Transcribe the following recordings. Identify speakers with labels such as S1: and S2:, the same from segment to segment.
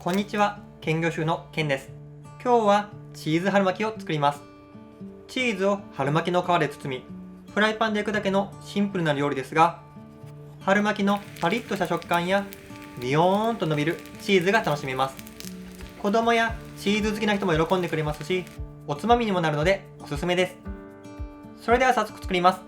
S1: こんにちは、兼業主のケンです。今日はチーズ春巻きを作ります。チーズを春巻きの皮で包み、フライパンで焼くだけのシンプルな料理ですが、春巻きのパリッとした食感やビヨーンと伸びるチーズが楽しめます。子供やチーズ好きな人も喜んでくれますし、おつまみにもなるのでおすすめです。それでは早速作ります。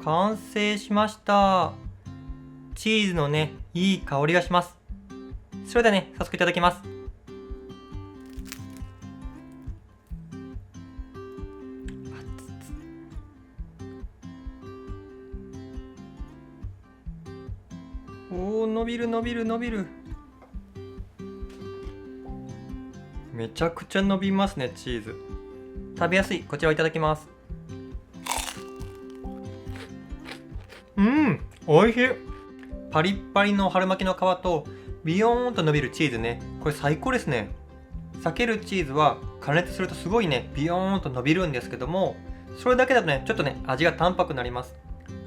S1: 完成しました。チーズのね、いい香りがします。それではね、早速いただきます。おー、伸びる伸びる伸びる。めちゃくちゃ伸びますね、チーズ。食べやすい。こちらをいただきます。おいしい。パリッパリの春巻きの皮とビヨーンと伸びるチーズね。これ最高ですね。裂けるチーズは加熱するとすごいね、ビヨーンと伸びるんですけども、それだけだとね、ちょっとね、味が淡白くなります。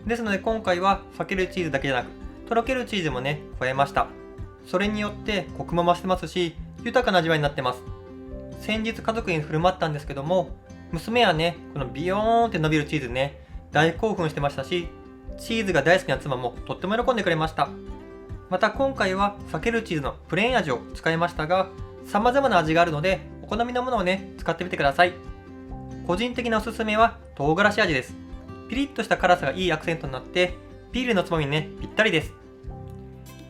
S1: ですので今回は裂けるチーズだけじゃなく、とろけるチーズもね、加えました。それによってコクも増してますし、豊かな味わいになってます。先日家族に振る舞ったんですけども、娘はね、このビヨーンって伸びるチーズね、大興奮してましたし、チーズが大好きな妻もとっても喜んでくれました。また今回は裂けるチーズのプレーン味を使いましたが、様々な味があるのでお好みのものをね、使ってみてください。個人的なおすすめは唐辛子味です。ピリッとした辛さがいいアクセントになって、ビールのつまみにね、ぴったりです。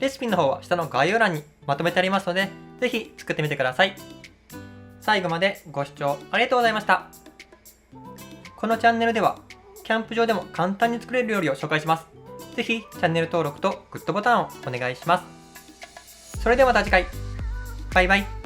S1: レシピの方は下の概要欄にまとめてありますので、ぜひ作ってみてください。最後までご視聴ありがとうございました。このチャンネルではキャンプ場でも簡単に作れる料理を紹介します。ぜひチャンネル登録とグッドボタンをお願いします。それではまた次回。バイバイ。